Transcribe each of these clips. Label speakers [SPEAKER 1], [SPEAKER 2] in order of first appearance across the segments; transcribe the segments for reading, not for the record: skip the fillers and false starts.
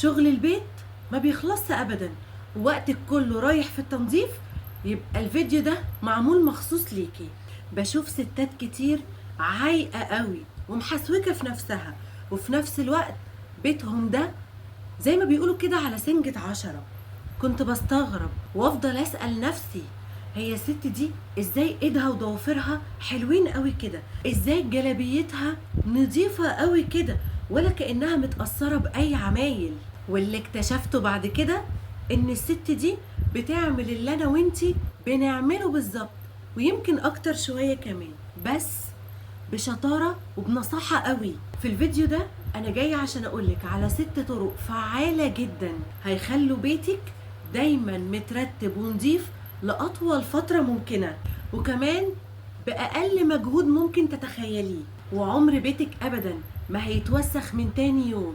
[SPEAKER 1] شغل البيت ما بيخلصش ابدا، ووقتك كله رايح في التنظيف، يبقى الفيديو ده معمول مخصوص ليكي. بشوف ستات كتير عايقة قوي ومحسوكة في نفسها، وفي نفس الوقت بيتهم ده زي ما بيقولوا كده على سنجة 10. كنت بستغرب وافضل اسأل نفسي، هي الست دي ازاي ايدها وضوافرها حلوين قوي كده؟ ازاي جلابيتها نظيفة قوي كده ولا كأنها متأثرة بأي عمايل؟ واللي اكتشفته بعد كده ان الست دي بتعمل اللي انا وانتي بنعمله بالظبط، ويمكن اكتر شوية كمان، بس بشطارة وبنصاحة قوي. في الفيديو ده انا جاية عشان اقولك على 6 طرق فعالة جدا هيخلوا بيتك دايما مترتب ونضيف لأطول فترة ممكنة، وكمان بأقل مجهود ممكن تتخيليه. وعمر بيتك أبدا ما هيتوسخ من تاني يوم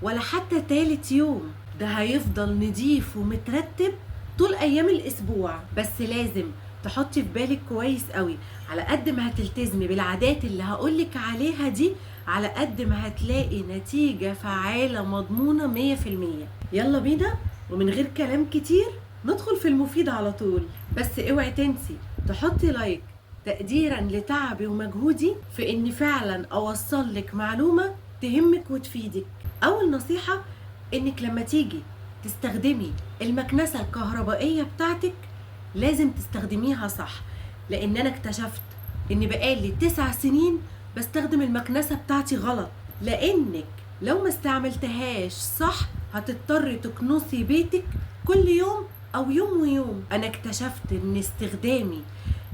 [SPEAKER 1] ولا حتى تالت يوم، ده هيفضل نضيف ومترتب طول أيام الأسبوع. بس لازم تحطي في بالك كويس قوي، على قد ما هتلتزمي بالعادات اللي هقولك عليها دي، على قد ما هتلاقي نتيجة فعالة مضمونة 100%. يلا بينا ومن غير كلام كتير ندخل في المفيد على طول. بس اوعي تنسي تحطي لايك تقديرا لتعبي ومجهودي في اني فعلا اوصل لك معلومة تهمك وتفيدك. اول نصيحة، انك لما تيجي تستخدمي المكنسة الكهربائية بتاعتك لازم تستخدميها صح، لان انا اكتشفت ان بقالي 9 سنين بستخدم المكنسة بتاعتي غلط. لانك لو ما استعملتهاش صح هتضطري تكنسي بيتك كل يوم او يوم ويوم. انا اكتشفت ان استخدامي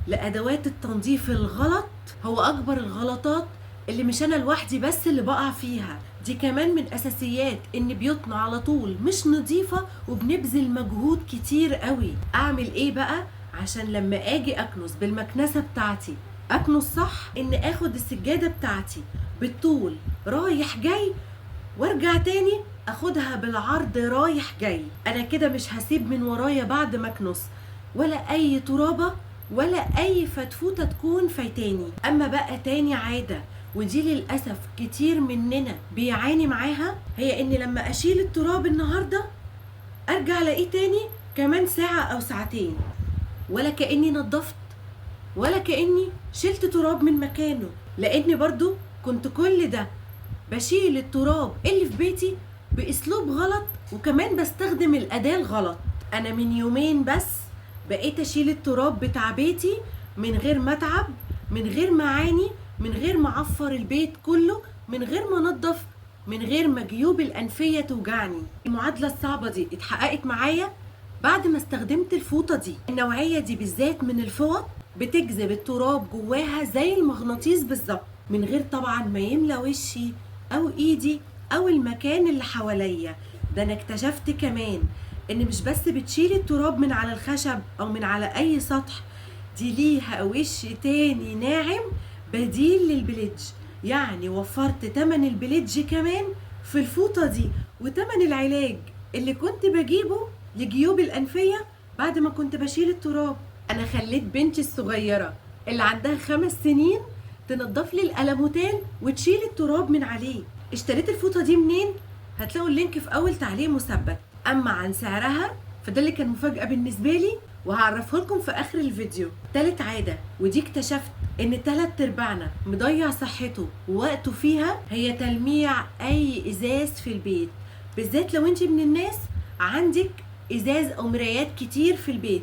[SPEAKER 1] لادوات التنظيف الغلط هو اكبر الغلطات اللي مش انا لوحدي بس اللي بقع فيها، دي كمان من اساسيات ان بيوتنا على طول مش نظيفة وبنبذل مجهود كتير قوي. اعمل ايه بقى عشان لما اجي اكنس بالمكنسة بتاعتي اكنس صح؟ ان اخد السجادة بتاعتي بالطول رايح جاي وارجع تاني اخدها بالعرض رايح جاي. انا كده مش هسيب من ورايا بعد ما اكنس ولا اي ترابة ولا اي فتفوتة تكون فايتاني. اما بقى تاني عادة، ودي للأسف كتير مننا بيعاني معاها، هي ان لما اشيل التراب النهاردة ارجع الاقيه تاني كمان ساعة او ساعتين، ولا كأني نظفت ولا كأني شلت تراب من مكانه. لاني برضو كنت كل ده بشيل التراب اللي في بيتي باسلوب غلط، وكمان بستخدم الاداة الغلط. انا من يومين بس بقيت اشيل التراب بتاع بيتي من غير ما اتعب، من غير ما اعاني، من غير ما اعفر البيت كله، من غير ما انضف، من غير ما جيوب الانفية توجعني. المعادلة الصعبة دي اتحققت معايا بعد ما استخدمت الفوطة دي. النوعية دي بالذات من الفوط بتجذب التراب جواها زي المغناطيس بالظبط، من غير طبعا ما يملى وشي او ايدي او المكان اللي حواليا. ده انا اكتشفت كمان ان مش بس بتشيل التراب من على الخشب او من على اي سطح، دي ليها وش تاني ناعم بديل للبليدج. يعني وفرت تمن البليدج كمان في الفوطة دي، وتمن العلاج اللي كنت بجيبه لجيوب الأنفية بعد ما كنت بشيل التراب. أنا خليت بنتي الصغيرة اللي عندها 5 سنين تنضف لي القلموتان وتشيل التراب من عليه. اشتريت الفوطة دي منين؟ هتلاقوا اللينك في أول تعليق مثبت. أما عن سعرها فده اللي كان مفاجأة بالنسبة لي، وهعرفه لكم في آخر الفيديو. تالت عادة، ودي اكتشفت ان 3/4 مضيع صحته ووقته فيها، هي تلميع اي ازاز في البيت، بالذات لو انت من الناس عندك ازاز او مرايات كتير في البيت،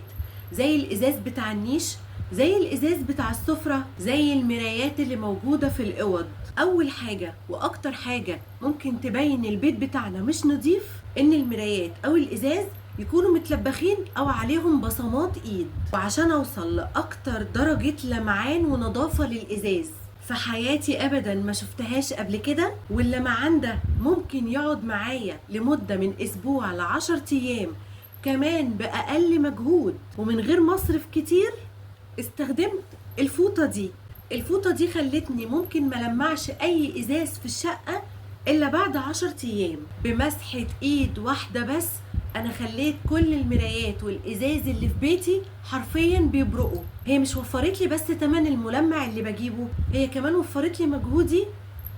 [SPEAKER 1] زي الازاز بتاع النيش، زي الازاز بتاع السفرة، زي المرايات اللي موجودة في الاوض. اول حاجة واكتر حاجة ممكن تبين البيت بتاعنا مش نظيف ان المرايات او الازاز يكونوا متلبخين او عليهم بصمات ايد. وعشان اوصل لاكتر درجة لمعان ونظافة للازاز في حياتي ابدا ما شفتهاش قبل كده، واللمعان ده ممكن يقعد معايا لمدة من اسبوع ل10 ايام كمان باقل مجهود ومن غير مصرف كتير، استخدمت الفوطة دي. الفوطة دي خلتني ممكن ملمعش اي ازاز في الشقة الا بعد 10 ايام. بمسحة ايد واحدة بس انا خليت كل المرايات والازاز اللي في بيتي حرفيا بيبرقوا. هي مش وفرت لي بس تمن الملمع اللي بجيبه، هي كمان وفرت لي مجهودي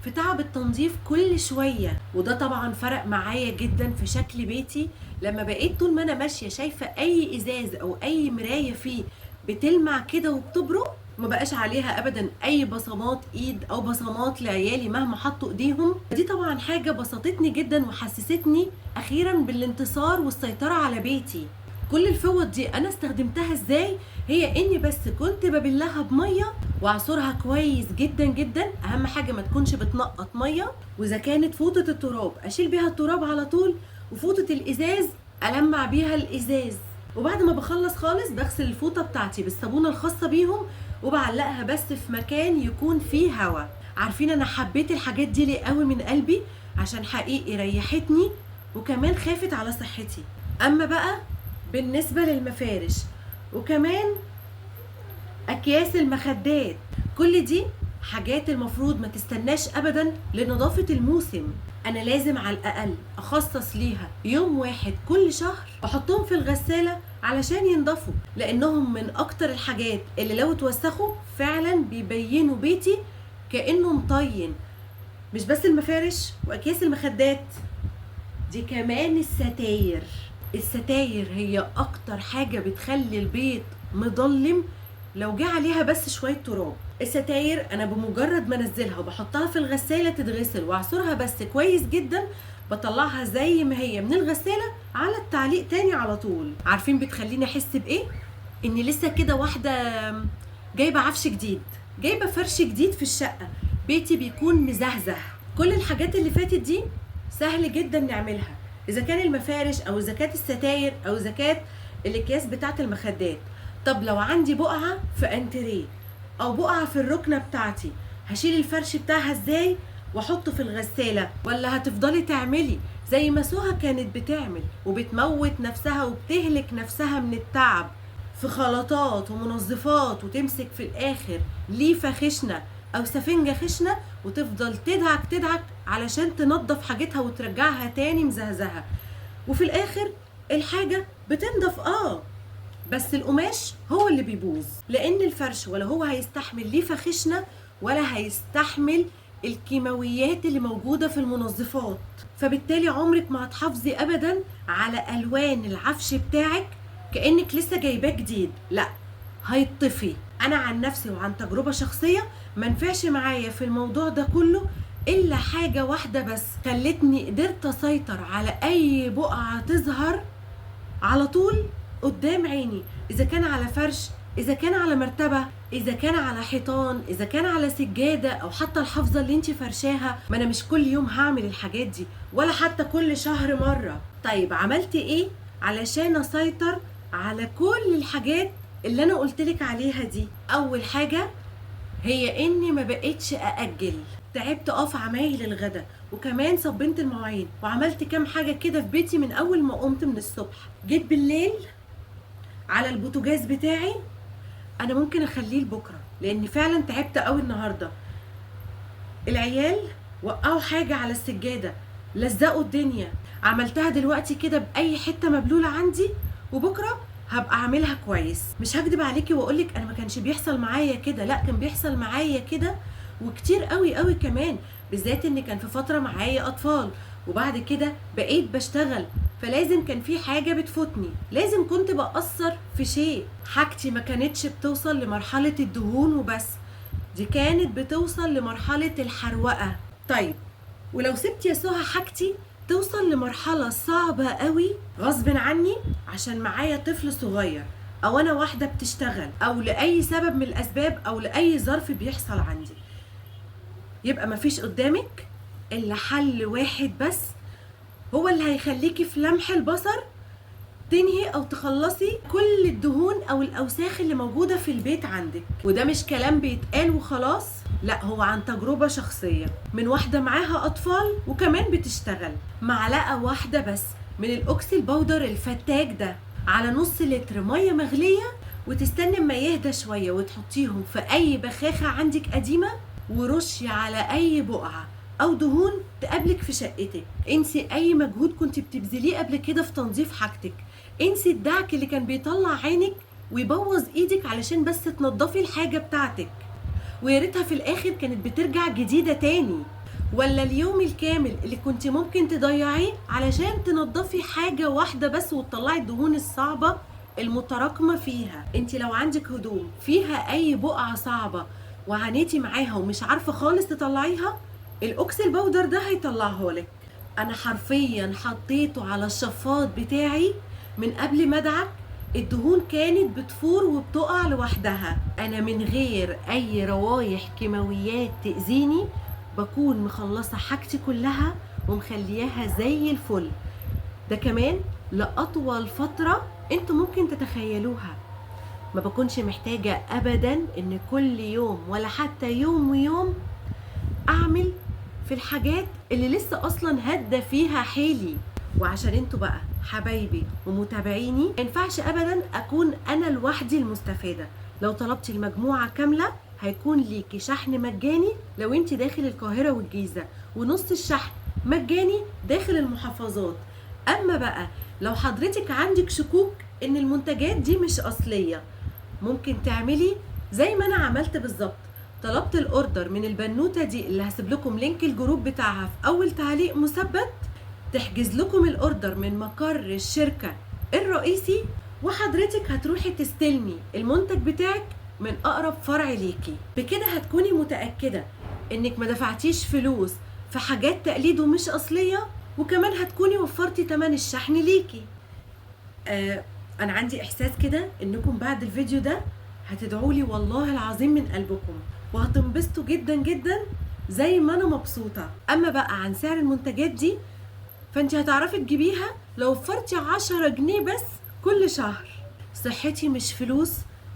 [SPEAKER 1] في تعب التنظيف كل شوية، وده طبعا فرق معايا جدا في شكل بيتي. لما بقيت طول ما انا ماشية شايفة اي ازاز او اي مراية فيه بتلمع كده وبتبرق، ما بقاش عليها ابدا اي بصمات ايد او بصمات لعيالي مهما حطوا ايديهم. دي طبعا حاجة بسطتني جدا وحسستني اخيرا بالانتصار والسيطرة على بيتي. كل الفوط دي انا استخدمتها ازاي؟ هي اني بس كنت ببلها بميه واعصرها كويس جدا جدا، اهم حاجه ما تكونش بتنقط ميه، واذا كانت فوطه التراب اشيل بيها التراب على طول، وفوطه الازاز المع بيها الازاز. وبعد ما بخلص خالص بغسل الفوطه بتاعتي بالصابونه الخاصه بيهم وبعلقها بس في مكان يكون فيه هوا. عارفين انا حبيت الحاجات دي ليه قوي من قلبي؟ عشان حقيقي ريحتني وكمان خافت على صحتي. اما بقى بالنسبة للمفارش وكمان أكياس المخدات، كل دي حاجات المفروض ما تستناش أبدا لنظافة الموسم. أنا لازم على الأقل أخصص ليها يوم واحد كل شهر أحطهم في الغسالة علشان ينضفوا، لأنهم من أكتر الحاجات اللي لو اتوسخوا فعلا بيبينوا بيتي كأنه مطين. مش بس المفارش وأكياس المخدات، دي كمان الستاير. الستاير هي اكتر حاجة بتخلي البيت مظلم لو جه عليها بس شوية تراب. الستاير انا بمجرد ما انزلها وبحطها في الغسالة تتغسل واعصرها بس كويس جدا، بطلعها زي ما هي من الغسالة على التعليق تاني على طول. عارفين بتخليني احس بايه؟ اني لسه كده واحدة جايبة عفش جديد، جايبة فرش جديد في الشقة، بيتي بيكون مزهزه. كل الحاجات اللي فاتت دي سهل جدا نعملها، اذا كان المفارش او اذا كانت الستاير او اذا كانت الاكياس بتاعه المخدات. طب لو عندي بقعه في انتريه او بقعه في الركنه بتاعتي، هشيل الفرش بتاعها ازاي واحطه في الغساله؟ ولا هتفضلي تعملي زي ما سهى كانت بتعمل وبتموت نفسها وبتهلك نفسها من التعب في خلطات ومنظفات، وتمسك في الاخر ليفه خشنه او سفنجه خشنه وتفضل تدعك تدعك علشان تنظف حاجتها وترجعها تاني مزهزهه، وفي الاخر الحاجه بتنضف بس القماش هو اللي بيبوظ، لان الفرش ولا هو هيستحمل ليفه خشنه ولا هيستحمل الكيماويات اللي موجوده في المنظفات. فبالتالي عمرك ما هتحافظي ابدا على الوان العفش بتاعك كانك لسه جايباه جديد، لا هيطفي. انا عن نفسي وعن تجربه شخصيه منفعش معايا في الموضوع ده كله الا حاجه واحده بس خلتني قدرت اسيطر على اي بقعه تظهر على طول قدام عيني، اذا كان على فرش، اذا كان على مرتبه، اذا كان على حيطان، اذا كان على سجاده، او حتى الحافظه اللي انت فرشاها. ما انا مش كل يوم هعمل الحاجات دي ولا حتى كل شهر مره. طيب عملت ايه علشان اسيطر على كل الحاجات اللي انا قلتلك عليها دي؟ اول حاجه هي اني ما بقتش ااجل. تعبت في عمايل الغدا وكمان صبنت المواعين وعملت كام حاجه كده في بيتي من اول ما قمت من الصبح. جيت بالليل على البوتاجاز بتاعي، انا ممكن اخليه لبكره لان فعلا تعبت قوي النهارده. العيال وقعوا حاجه على السجاده، لزقوا الدنيا، عملتها دلوقتي كده باي حته مبلوله عندي وبكره هبقى اعملها كويس. مش هكدب عليكي واقولك انا ما كانش بيحصل معايا كده، لا كان بيحصل معايا كده وكتير قوي قوي كمان، بالذات ان كان في فتره معايا اطفال وبعد كده بقيت بشتغل، فلازم كان في حاجه بتفوتني، لازم كنت بقصر في شيء. حاجتي ما كانتش بتوصل لمرحله الدهون وبس، دي كانت بتوصل لمرحله الحروقه. طيب ولو سبت يا سهى حاجتي توصل لمرحله صعبه قوي غصب عني عشان معايا طفل صغير او انا واحده بتشتغل او لاي سبب من الاسباب او لاي ظرف بيحصل عندي، يبقى مفيش قدامك الا حل واحد بس هو اللي هيخليكي في لمح البصر تنهي او تخلصي كل الدهون او الاوساخ اللي موجوده في البيت عندك. وده مش كلام بيتقال وخلاص، لا هو عن تجربه شخصيه من واحده معاها اطفال وكمان بتشتغل. معلقه واحده بس من الاوكسي البودر الفتاك ده على نص لتر ميه مغليه، وتستني اما يهدى شويه وتحطيهم في اي بخاخه عندك قديمه، ورشي على اي بقعه او دهون تقابلك في شقتك. انسي اي مجهود كنت بتبذليه قبل كده في تنظيف حاجتك، انسي الدعك اللي كان بيطلع عينك ويبوظ ايدك علشان بس تنظفي الحاجه بتاعتك، ويا ريتها في الاخر كانت بترجع جديده تاني. ولا اليوم الكامل اللي كنت ممكن تضيعيه علشان تنضفي حاجة واحدة بس وتطلعي الدهون الصعبة المتراكمة فيها؟ انت لو عندك هدوم فيها اي بقعة صعبة وعانيتي معاها ومش عارفة خالص تطلعيها، الاوكسل باودر ده هيطلعه لك. انا حرفيا حطيته على الشفاط بتاعي من قبل ما ادعك، الدهون كانت بتفور وبتقع لوحدها. انا من غير اي روايح كيماويات تأذيني بكون مخلصة حاجتي كلها ومخلياها زي الفل. ده كمان لأطول فترة انتوا ممكن تتخيلوها. ما بكونش محتاجة ابدا ان كل يوم ولا حتى يوم ويوم اعمل في الحاجات اللي لسه اصلا هدى فيها حيلي. وعشان انتوا بقى حبايبي ومتابعيني، ما ينفعش ابدا اكون انا لوحدي المستفاده. لو طلبتي المجموعه كامله هيكون ليكي شحن مجاني لو انت داخل القاهره والجيزه، ونص الشحن مجاني داخل المحافظات. اما بقى لو حضرتك عندك شكوك ان المنتجات دي مش اصليه، ممكن تعملي زي ما انا عملت بالظبط. طلبت الاوردر من البنوته دي اللي هسيب لكم لينك الجروب بتاعها في اول تعليق مثبت، تحجز لكم الاوردر من مقر الشركه الرئيسي، وحضرتك هتروحي تستلمي المنتج بتاعك من اقرب فرع ليكي. بكده هتكوني متاكده انك ما دفعتيش فلوس في حاجات تقليد ومش اصليه، وكمان هتكوني وفرتي تمن الشحن ليكي. انا عندي احساس كده انكم بعد الفيديو ده هتدعولي والله العظيم من قلبكم، وهتنبسطوا جدا جدا زي ما انا مبسوطه. اما بقى عن سعر المنتجات دي، فانت هتعرفي تجيبيها لو وفرتي 10 جنيه بس كل شهر. صحتي مش فلوس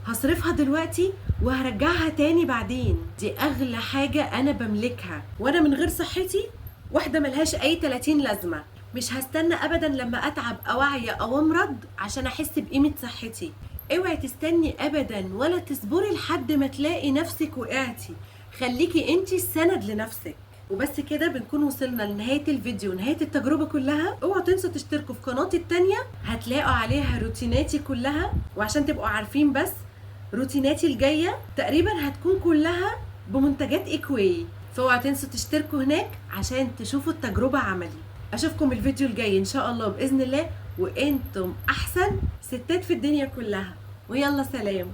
[SPEAKER 1] هصرفها دلوقتي وهرجعها تاني بعدين، دي اغلى حاجه انا بملكها، وانا من غير صحتي واحده ملهاش اي 30 لازمه. مش هستنى ابدا لما اتعب او اعيا او امرض عشان احس بقيمه صحتي. اوعي تستني ابدا ولا تصبري لحد ما تلاقي نفسك وقعتي، خليكي انتي السند لنفسك. وبس كده بنكون وصلنا لنهاية الفيديو، نهاية التجربة كلها. اوعوا تنسوا تشتركوا في قناتي التانية، هتلاقوا عليها روتيناتي كلها. وعشان تبقوا عارفين بس، روتيناتي الجاية تقريبا هتكون كلها بمنتجات ايكواي، فاوعوا تنسوا تشتركوا هناك عشان تشوفوا التجربة عملي. اشوفكم الفيديو الجاي ان شاء الله باذن الله، وانتم احسن ستات في الدنيا كلها. ويلا سلام.